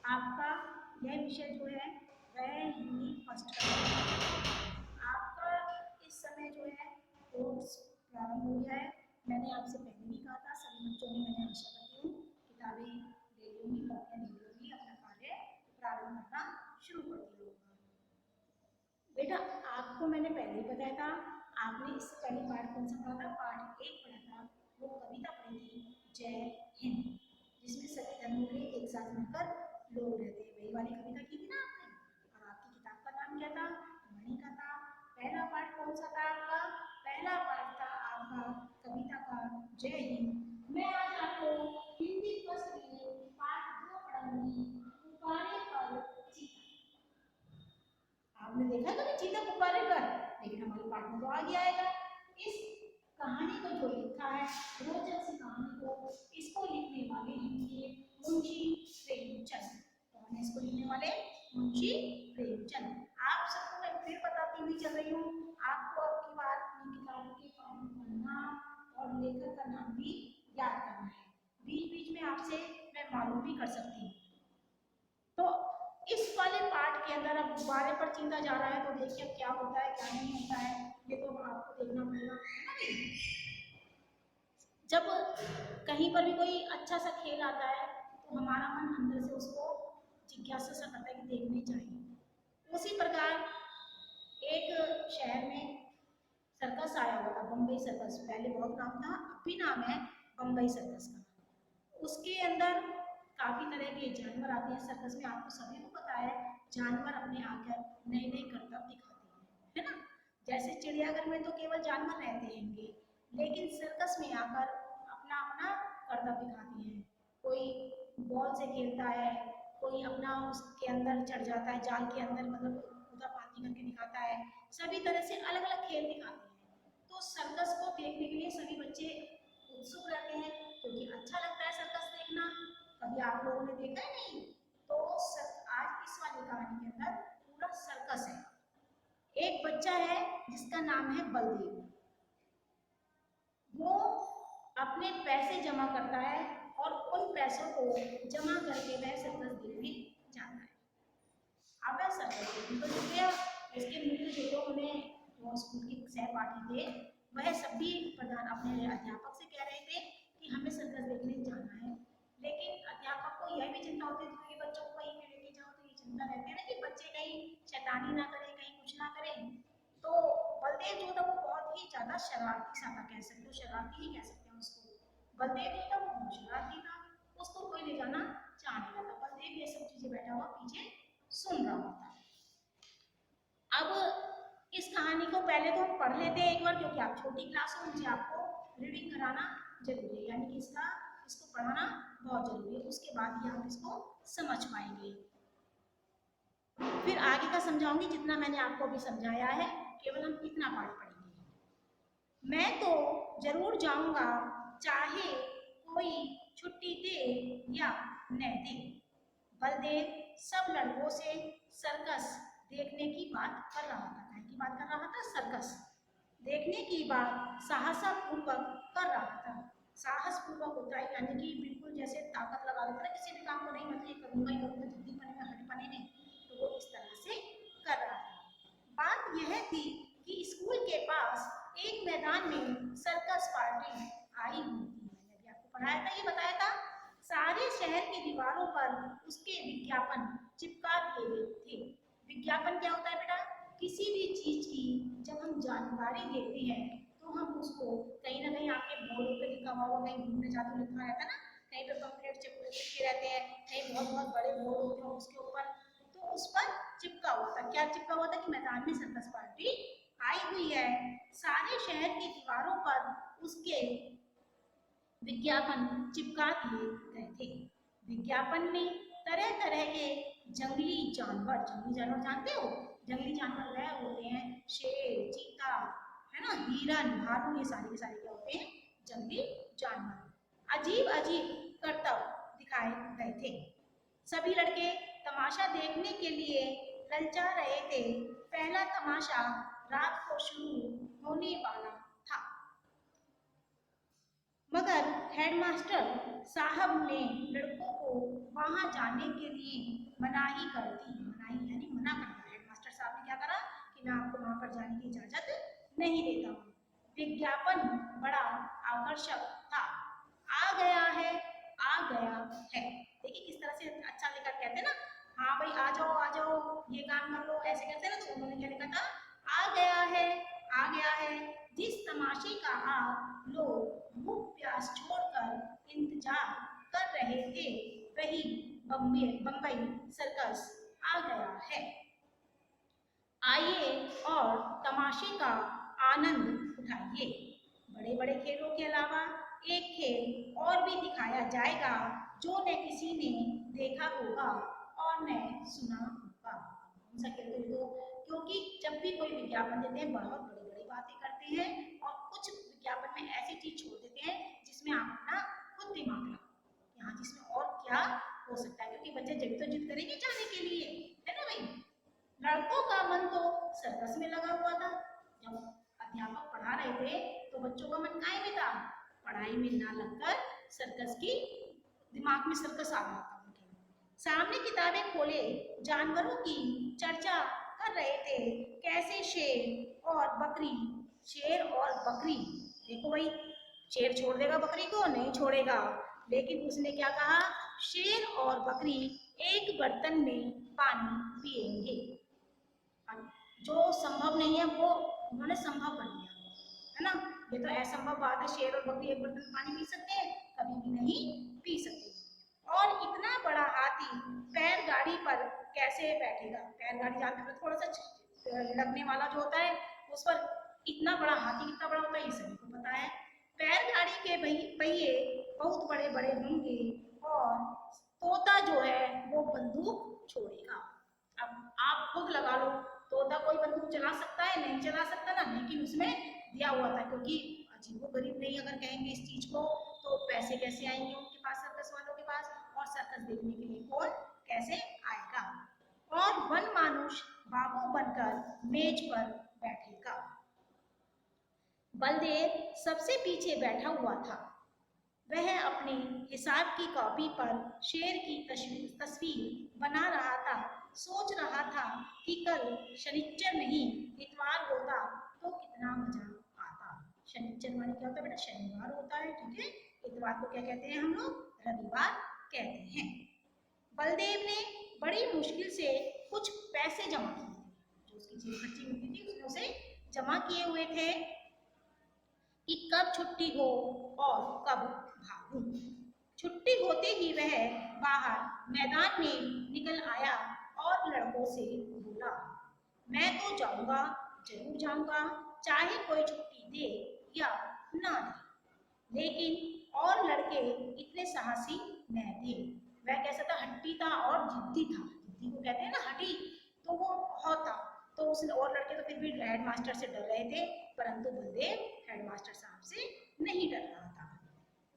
आपका यह विषय जो है वह हिंदी फर्स्ट का है। आपका इस समय जो है कोर्स प्रारंभ हो गया है। मैंने आपसे पहले भी कहा था, सभी बच्चों ने, मैंने आशा करती हूँ किताबें ले लूँगी, कॉपियाँ ले लूँगी, अपना कार्य प्रारंभ करना शुरू कर दिया होगा। बेटा आपको मैंने पहले ही बताया था, आपने इससे पहले पाठ कौन सा पढ़ा था? पाठ 1 पढ़ा था, वो कविता पढ़ी थी जय हिंद, जिसमें सभी धर्मों के एक साथ मिलकर लोग रहते हैं, वही वाली कविता की थी ना आपने। और आपकी किताब का नाम क्या था? मणि का था। पहला पाठ कौन सा था आपका? पहला पाठ था आपका कविता का जय हिंद। मैं आज आपको हिंदी फर्स्ट में पाठ 2 पढ़ाऊंगी, गुब्बारे पर चीता। आपने देखा कभी चीता गुब्बारे पर? लेकिन हमारे पाठ में तो आ गया आएगा। इस कहानी को जो लिखा है, रोचक सी कहानी को, इसको लिखने वाले हैं मुंशी प्रेमचंद। कौन है इसको लिखने वाले? मुंशी प्रेमचंद। आप सबको मैं फिर बताती हुई चल रही हूँ, आपको अब की बार अपनी किताबों के पाठों का नाम और लेखक का नाम भी याद करना है। बीच बीच में आपसे मैं मालूम भी कर सकती हूँ। तो इस वाले पाठ के अंदर अब गुब्बारे पर चीता जा रहा है, तो देखिए क्या होता है क्या नहीं होता है, ये तो आपको देखना पड़ेगा, है ना। जब कहीं पर भी कोई अच्छा सा खेल आता है तो हमारा मन अंदर से उसको जिज्ञासा सा करता है कि देखने चाहिए। उसी प्रकार एक शहर में सर्कस आया हुआ था, बम्बई सर्कस। पहले बहुत नाम था, अब भी नाम है बम्बई सर्कस का। उसके अंदर काफी तरह के जानवर आते हैं सर्कस में। आपको सभी को पता है जानवर अपने आकर नए नए करतब दिखाते हैं, है ना। जैसे चिड़ियाघर में तो केवल जानवर रहते हैं, लेकिन सर्कस में आकर अपना अपना करतब दिखाते हैं। कोई बॉल से खेलता है, कोई अपना उसके अंदर चढ़ जाता है, जाल के अंदर, मतलब कूदा फांदी करके दिखाता है। सभी तरह से अलग अलग खेल दिखाते हैं। तो सर्कस को देखने के लिए सभी बच्चे उत्सुक रहते हैं, क्योंकि अच्छा लगता है सर्कस देखना। कभी आप लोगों ने देखा है नहीं? तो आज इस वाली कहानी के अंदर पूरा सर्कस है। एक बच्चा है जिसका नाम है बलदेव। वो अपने पैसे जमा करता है और उन पैसों को जमा करके वह सर्कस देखने जाता है। अब वह सर्कस देखने तो जुट गया। उसके मित्र जो थे, उन्हें वो स्कूल के सहपाठी थे, वह सभी प्रधान अपने अध्यापक से कह रहे थे कि हमें सर्कस देखने जाना है। लेकिन अध्यापक को यह भी चिंता होती थी कि बच्चों को कहीं पे लेके जाओ तो ये चिंता रहती है ना कि बच्चे कहीं शैतानी ना करें, कहीं कुछ ना करें। तो बलदेव जो था वो बहुत ही ज्यादा शरारती सा था, कह सकते हो शरारती ही कह सकते हैं उसको। बलदेव जो था वो बहुत शरारती था, उसको कोई ले जाना चाह नहीं रहा था। बलदेव ये सब चीजें बैठा हुआ पीछे सुन रहा था। अब इस कहानी को पहले तो हम पढ़ लेते हैं एक बार, क्योंकि आप छोटी क्लास हो, मुझे आपको रीडिंग कराना जरूरी है, यानी कि इसको पढ़ाना बहुत जरूरी है। उसके बाद ही आप इसको समझ पाएंगे। फिर आगे का समझाऊंगी, जितना मैंने आपको अभी समझाया है केवल हम इतना पाठ पढ़ेंगे। मैं तो जरूर जाऊंगा, चाहे कोई छुट्टी दे या न दे। बलदेव सब लड़कों से सर्कस देखने की बात कर रहा था। क्या की बात कर रहा था? सर्कस देखने की बात साहसपूर्वक कर रहा था। साहस पूर्वक होता है यानी कि बिल्कुल जैसे ताकत लगा लेता है किसी भी काम को, नहीं मतलब ये करूंगा ही करूंगा, जिद्दी पने में हट पने में, तो वो इस तरह से कर रहा था। बात यह थी कि स्कूल के पास एक मैदान में सर्कस पार्टी आई हुई थी। मैंने अभी आपको पढ़ाया था, ये बताया था। सारे शहर की दीवारों पर उसके विज्ञापन चिपका दिए गए थे। विज्ञापन क्या होता है बेटा? किसी भी चीज की जब हम जानकारी देते हैं तो हम उसको कहीं ना कहीं, आपके बोर्ड पे लिखा हुआ होगा, कहीं घूमने जाते हुए लिखा रहता है ना, कहीं पे पंपलेट चिपके रहते हैं, कहीं बहुत बहुत बड़े बोर्ड होते हैं उसके ऊपर, तो उस पर चिपका हुआ था। क्या चिपका हुआ था? कि मैदान में सर्कस पार्टी आई हुई है। सारे शहर की दीवारों पर उसके विज्ञापन चिपका दिए गए थे। विज्ञापन में तरह तरह के जंगली जानवर जानते हो? जंगली जानवर वह होते हैं शेर, चीता, है ना, हिरन, भालू, ये सारे के सारे क्या होते हैं? जंगली जानवर। अजीब अजीब करतब दिखाए गए थे। सभी लड़के तमाशा देखने के लिए ललचा रहे थे। पहला तमाशा रात को शुरू होने वाला था, मगर हेडमास्टर साहब ने लड़कों को वहां जाने के लिए मनाही करती, मनाही यानी मना करना। हेडमास्टर साहब ने क्या करा कि मैं आपको वहां पर जाने की इजाजत नहीं देता हूँ। विज्ञापन बड़ा आकर्षक था। आ गया है, आ गया है। देखिए किस तरह से अच्छा लेकर कहते हैं ना, हाँ भाई आ जाओ ये काम कर लो, ऐसे करते हैं ना। तो उन्होंने क्या लिखा था, आ गया है, आ गया है। जिस तमाशे का आप लोग भूख प्यास छोड़कर इंतजार कर रहे थे, वही बम्बई सर्कस आ गया है। आइए और तमाशे का आनंद उठाइए। बड़े बड़े खेलों के अलावा एक खेल और भी दिखाया जाएगा जो न किसी ने देखा होगा और न सुना होगा। कौन सा खेल तो क्योंकि जब भी कोई विज्ञापन देते हैं बहुत बड़ी बड़ी बातें करते हैं और कुछ विज्ञापन में ऐसी चीज छोड़ देते हैं जिसमें आप अपना खुद दिमाग लगाओ, यहाँ जिसमें और क्या हो सकता है, क्योंकि बच्चे जब तो जिद करेंगे जाने के लिए, है ना भाई। लड़कों का मन तो सर्कस में लगा हुआ था। जब अध्यापक पढ़ा रहे थे तो बच्चों का मन काहे में था, पढ़ाई में ना लगकर सर्कस की, दिमाग में सर्कस आ रहा था उनके। सामने किताबें खोले जानवरों की चर्चा कर रहे थे, कैसे शेर और बकरी, शेर और बकरी, देखो भाई शेर छोड़ देगा बकरी को, नहीं छोड़ेगा, लेकिन उसने क्या कहा, शेर और बकरी एक बर्तन में पानी पिएंगे। जो संभव नहीं है वो उन्होंने संभव कर दिया, है ना। ये तो असंभव बात है, शेर और बकरी एक बर्तन पानी पी सकते हैं, कभी भी नहीं पी सकते। और इतना बड़ा हाथी पैर गाड़ी पर कैसे बैठेगा, पैर गाड़ी जानते हैं थोड़ा सा लगने वाला जो होता है उस पर, इतना बड़ा हाथी कितना बड़ा होता है ये सभी को पता है। पैर गाड़ी के पहिए बहुत बड़े बड़े होंगे और तोता जो है वो बंदूक छोड़ेगा। अब आप खुद लगा लो, तोता कोई बंदूक चला सकता है, नहीं चला सकता ना, लेकिन उसमें दिया हुआ था, क्योंकि अजीबोगरीब नहीं अगर कहेंगे इस चीज को तो पैसे कैसे आएंगे उनके पास, सर्कस वालों के पास, और सर्कस देखने के लिए कौन कैसे आएगा। और वन मानुष बाबू बनकर मेज पर बैठेगा। बलदेव सबसे पीछे बैठा हुआ था। वह अपने हिसाब की कॉपी पर शेर की तस्वीर बना रहा था। सोच रहा था कि कल शनिचर नहीं इतवार होता तो कितना मजा आता। शनिचर माने क्या होता है बेटा, शनिवार होता है, ठीक है। इतवार को क्या कहते हैं हम लोग, रविवार कहते हैं। बलदेव ने बड़ी मुश्किल से कुछ पैसे जमा किए थे, जो उसकी जेब खर्ची मिलती थी उसने उसे जमा किए हुए थे कि कब छुट्टी हो और कब भागूं। छुट्टी होते ही वह बाहर मैदान में निकल आया और लड़कों से बोला, मैं तो जाऊंगा, जरूर जाऊंगा, चाहे कोई छुट्टी दे या ना दे। लेकिन और लड़के इतने साहसी न थे। वह कैसा था, हट्टी था और जिद्दी था। जिद्दी को कहते हैं ना हटी, तो वो बहुत था। तो उसने, और लड़के तो फिर भी हेडमास्टर से डर रहे थे, परंतु बलदेव हेडमास्टर साहब से नहीं डर रहा था।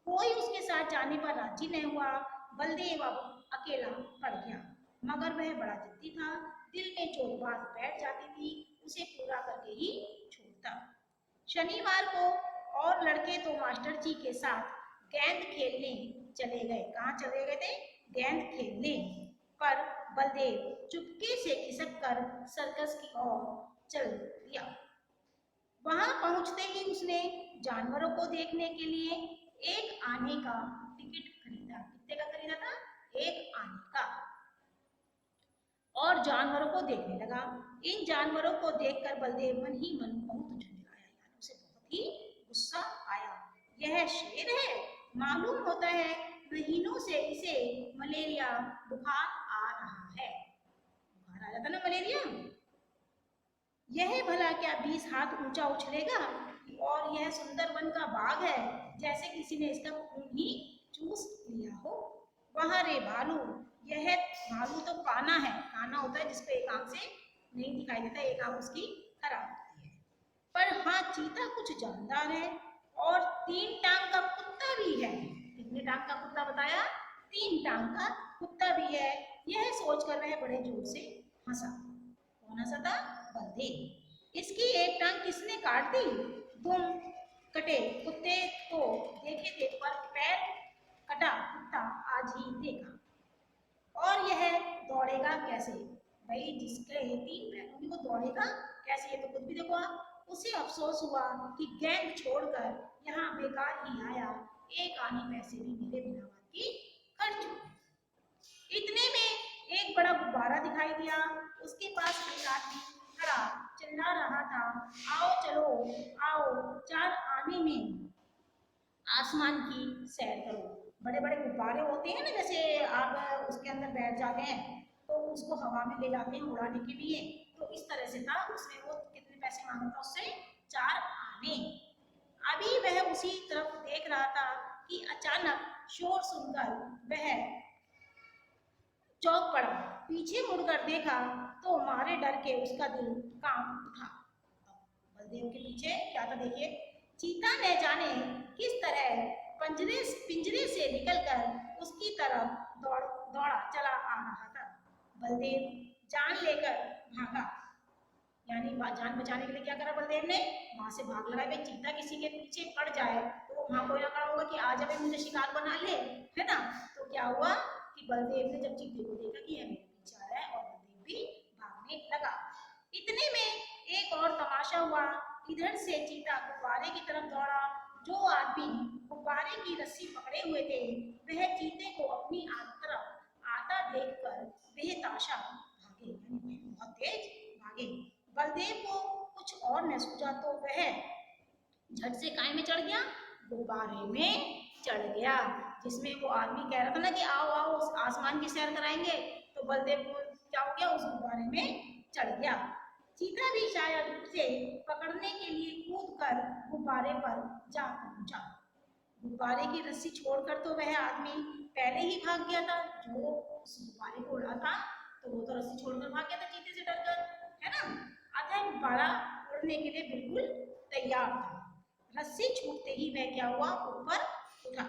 कोई उसके साथ जाने पर राजी नहीं हुआ। बलदेव अब अकेला पड़ गया, मगर वह बड़ा जिद्दी था। दिल में जो बात बैठ जाती थी उसे पूरा करके ही छोड़ता। शनिवार को और लड़के तो मास्टर जी के साथ गेंद खेलने चले गए। कहाँ चले गए थे, गेंद खेलने। पर बलदेव चुपके से खिसक कर सर्कस की ओर चल दिया। वहां पहुंचते ही उसने जानवरों को देखने के लिए एक आने का टिकट खरीदा। कितने का खरीदा था, एक आने का, और जानवरों को देखने लगा। इन जानवरों को देखकर बलदेव मन ही मन बहुत झुंझलाया, यानी उसे बहुत ही गुस्सा आया। यह शेर है, मालूम होता है महीनों से इसे मलेरिया बुखार आ रहा है। बुखार आ जाता ना मलेरिया। यह भला क्या 20 हाथ ऊंचा उछलेगा, और यह सुंदर वन का बाग है, जैसे किसी ने इसका खून ही चूस लिया हो। वहां रे भालू, यह भालू तो काना है, काना होता है जिसको एक आंख से नहीं दिखाई देता, एक आंख उसकी खराब होती है। पर हाँ चीता कुछ जानदार है, और 3 टांग का कुत्ता भी है। कितने टांग का कुत्ता बताया, 3 टांग का कुत्ता भी है। यह सोचकर वह बड़े जोर से हंसा। कौन हंसा था, बलदेव। इसकी एक टांग किसने काट दी, दुम कटे कुत्ते को देखे थे, पर पैर कटा कुत्ता आज ही देखा। और यह दौड़े कैसे? भाई जिसके 3 पैर होंगे वो दौड़ेगा कैसे? ये तो खुद भी देखो आप। उसे अफसोस हुआ कि गेंद छोड़कर यहाँ बेकार ही आया, एक आने पैसे भी मेरे बिना बात की खर्च हुए। इतने में एक बड़ा गुब्बारा दिखाई दिया। उसके पास एक आदमी खड़ा चिल्ला रहा था, आओ चलो, आओ 4 आने में आसमान की सैर करो। बड़े बड़े गुब्बारे होते हैं ना, जैसे आप उसके अंदर बैठ जाते हैं तो उसको हवा में ले जाते हैं उड़ाने के लिए, तो इस तरह से था। उसमें वो कितने पैसे मांगा था उससे? 4 आने। अभी वह उसी तरफ देख रहा था कि अचानक शोर सुनकर वह चौंक पड़ा। पीछे मुड़कर देखा तो मारे डर के उसका दिल कांप उठा। बलदेव के पीछे क्या था देखिए। चीता न जाने किस तरह पिंजरे से निकलकर उसकी तरफ दौड़ा चला आ रहा था। बलदेव जान लेकर भागा, यानी जान बचाने के लिए क्या करा बलदेव ने? वहां से भाग लगा। भाई चीता किसी के पीछे पड़ जाए तो वहां कोई ना खड़ा होगा कि आ जाए मुझे शिकार बना ले, है ना? तो क्या हुआ कि बलदेव ने जब चीते को देखा कि यह मेरे पीछे आ रहा है, और बलदेव भी भागने लगा। इतने में एक और तमाशा हुआ। इधर से चीता गुब्बारे की तरफ दौड़ा। जो आदमी गुब्बारे की रस्सी पकड़े हुए थे वह चीते को अपनी तरफ आता देखकर बेताशा भागे, यानी बहुत तेज भागे। बलदेव को कुछ और न सूझा तो वह झट से काय में चढ़ गया? गुब्बारे में चढ़ गया, जिसमें वो आदमी कह रहा था ना कि आओ आओ आसमान की सैर कराएंगे, तो बलदेव को क्या हो गया? उस गुब्बारे में चढ़ गया। चीता भी शायद उसे पकड़ने के लिए कूद कर गुब्बारे पर जा पहुंचा। गुब्बारे की रस्सी छोड़कर तो वह आदमी पहले ही भाग गया था, जो उस गुब्बारे को उड़ा था तो वो तो रस्सी छोड़कर भाग गया था चीते से डरकर, है ना? अतः गुब्बारा उड़ने के लिए बिल्कुल तैयार था। रस्सी छूटते ही वह क्या हुआ? ऊपर उठा।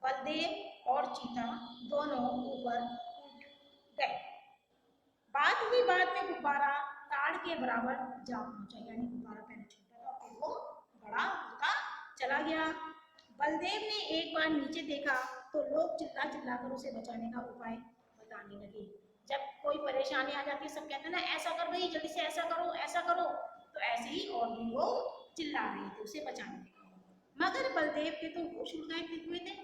बलदेव और चीता दोनों ऊपर उठ गए। बात ही बात में गुब्बारा ताड़ के बराबर जा पहुंचा, यानी गुब्बारा पहले छोटा था फिर वो बड़ा होता चला गया। बलदेव ने एक बार नीचे देखा तो लोग चिल्ला चिल्ला कर उसे बचाने का उपाय बताने लगे। जब कोई परेशानी आ जाती है सब कहते हैं ना ऐसा कर भाई, जल्दी से ऐसा करो ऐसा करो, तो ऐसे ही और भी लोग चिल्ला रहे थे उसे बचाने के लिए। मगर बलदेव के तो होश उड़ गए हुए थे,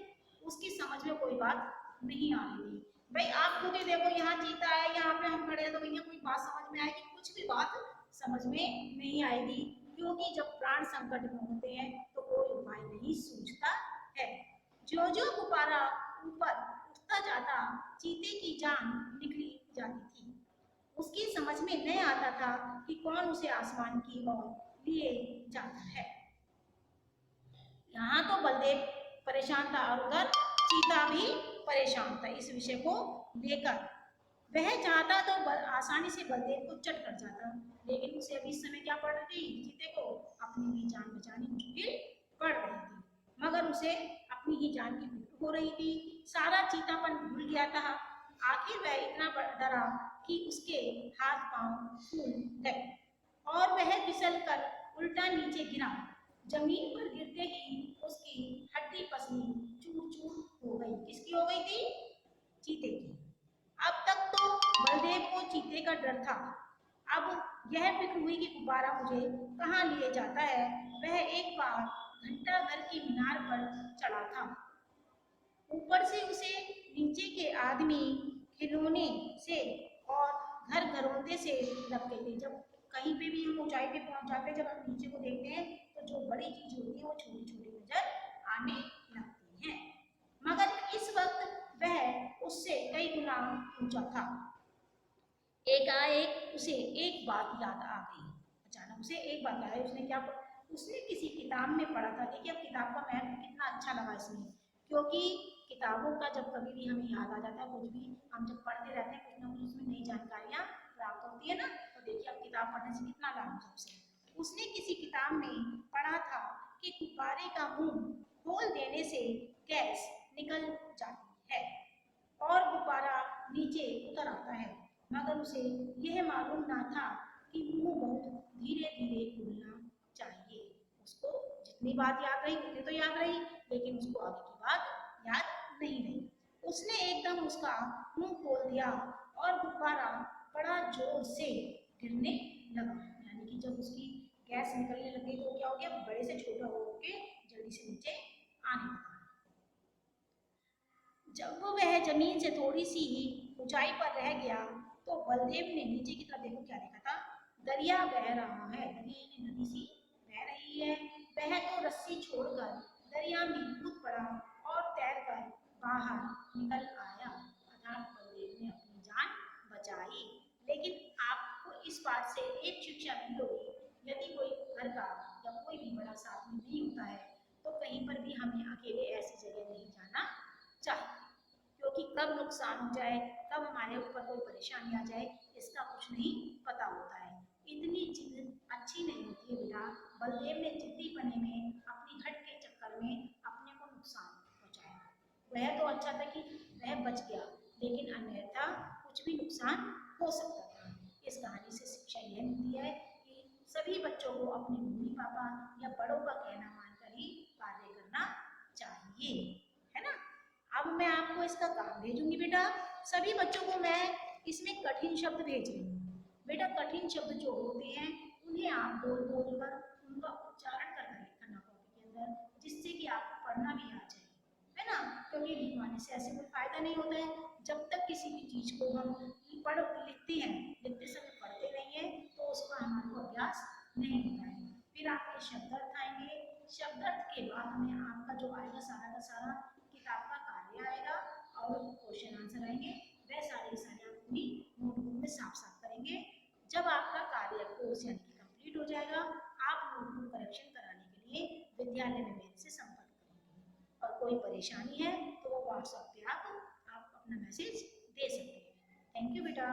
उसकी समझ में कोई बात नहीं आ रही थी। भाई आप खुद ही देखो, यहाँ चीता है, यहाँ पे हम खड़े हैं, तो भैया कोई बात समझ में आएगी? कुछ भी बात समझ में नहीं आएगी, क्योंकि जब प्राण संकट में होते हैं तो कोई उपाय नहीं सूझता है। जो जो गुब्बारा ऊपर उठता जाता चीते की जान निकली जाती थी। उसकी समझ में नहीं आता था कि कौन उसे आसमान की ओर लिए जाता है। यहाँ तो बलदेव परेशान था और उधर चीता भी परेशान था इस विषय को लेकर। वह चाहता तो आसानी से बलदेव को चट कर जाता, लेकिन उसे अभी इस समय क्या पड़ रही थी? चीते को अपनी भी जान बचानी मुश्किल पड़ रही थी, मगर उसे अपनी ही जान की फिक्र हो रही थी। सारा चीतापन भूल गया था। आखिर वह इतना डरा कि उसके हाथ पांव फूल गए और वह फिसल कर उल्टा नीचे गिरा। जमीन पर गिरते ही उसकी हड्डी पसली चूर चूर हो गई। किसकी हो गई थी? चीते की। अब तक तो बलदेव को चीते का डर था, अब यह फिक्र हुई कि गुब्बारा मुझे कहाँ लिए जाता है। वह एक बार घंटा घर की मीनार पर चढ़ा था। ऊपर से उसे नीचे के आदमी खिलौने से और घर घरौंदे से लगते थे। जब कहीं पे भी हम ऊंचाई पे पहुंच जाते हैं, जब हम नीचे को देखते हैं तो जो बड़ी चीज होती है वो छोटी छोटी नजर आने लगती है, मगर इस वक्त वह उससे कई गुना ऊंचा था। एकाएक उसे एक बात याद आ गई। अचानक उसे एक बात याद आई। उसने क्या पढ़ा? उसने किसी किताब में पढ़ा था। देखिए अब किताब का महत्व कितना अच्छा लगा इसमें, क्योंकि किताबों का जब कभी भी हमें याद आ जाता है, कुछ भी हम जब पढ़ते रहते हैं कुछ ना कुछ उसमें नई जानकारियां प्राप्त होती है ना, तो देखिए अब किताब पढ़ने से कितना लाभ है उसे। उसने किसी किताब में पढ़ा था कि गुब्बारे का मुंह खोल देने से गैस निकल जाती है और गुब्बारा नीचे उतर आता है, मगर उसे यह मालूम ना था कि मुंह बहुत धीरे धीरे खुलना चाहिए। उसको जितनी बात याद रही उतनी तो याद रही, लेकिन उसको आगे की बात याद नहीं रही। उसने एकदम उसका मुंह खोल दिया और गुब्बारा बड़ा जोर से गिरने लगा। यानी कि जब उसकी गैस निकलने लगी तो क्या हो गया, बड़े से छोटा हो के जल्दी से नीचे आने लगा। जब वह जमीन से थोड़ी सी ही ऊंचाई पर रह गया तो बलदेव ने नीचे की तरफ देखो क्या देखा था, दरिया बह रहा है, दरिया यानी नदी सी बह रही है। वह तो रस्सी छोड़कर दरिया में कूद पड़ा और तैरकर बाहर निकल आया, अर्थात बलदेव ने अपनी जान बचाई। लेकिन आपको इस बात से एक शिक्षा मिल होगी, यदि कोई घर का या कोई भी बड़ा साथ में नहीं होता है तो कहीं पर भी हमें अकेले ऐसी जगह नहीं जाना चाहिए, क्योंकि कब नुकसान हो जाए, कब हमारे ऊपर कोई परेशानी आ जाए, इसका कुछ नहीं पता होता है। इतनी जिद अच्छी नहीं होती है बेटा। बलदेव ने जिद्दी बने में अपनी हट के चक्कर में अपने को नुकसान पहुंचाया। वह तो अच्छा था कि वह बच गया, लेकिन अन्यथा कुछ भी नुकसान हो सकता था। इस कहानी से शिक्षा यह मिलती है कि सभी बच्चों को अपने मम्मी पापा या बड़ों का कहना मानकर ही कार्य करना चाहिए, है ना। अब मैं आपको इसका काम भेजूंगी बेटा। सभी बच्चों को मैं इसमें कठिन शब्द भेज रही हूँ। बेटा कठिन शब्द जो होते हैं उन्हें आप बोल बोल कर उनका उच्चारण करके लिखना कॉपी के अंदर, जिससे कि आपको पढ़ना भी आ जाए, है ना। क्योंकि लिखवाने से ऐसे कोई फायदा नहीं होता है, जब तक किसी भी चीज को हम पढ़ लिखते हैं, लिखते समय पढ़ते नहीं है तो उसका हमारे को अभ्यास नहीं होता है। फिर आपके शब्दार्थ आएंगे, शब्दार्थ के बाद हमें आपका जो आएगा सारा का सारा किताब का कार्य आएगा और क्वेश्चन आंसर आएंगे, वह सारे के सारे आप अपनी नोटबुक में साफ साफ करेंगे। जब आपका कार्य कोर्स यानी कि कंप्लीट हो जाएगा, आप नोटबुक करेक्शन कराने के लिए विद्यालय में मेरे से संपर्क करेंगे। और कोई परेशानी है तो व्हाट्सएप पे आप अपना मैसेज दे सकते हैं। थैंक यू बेटा।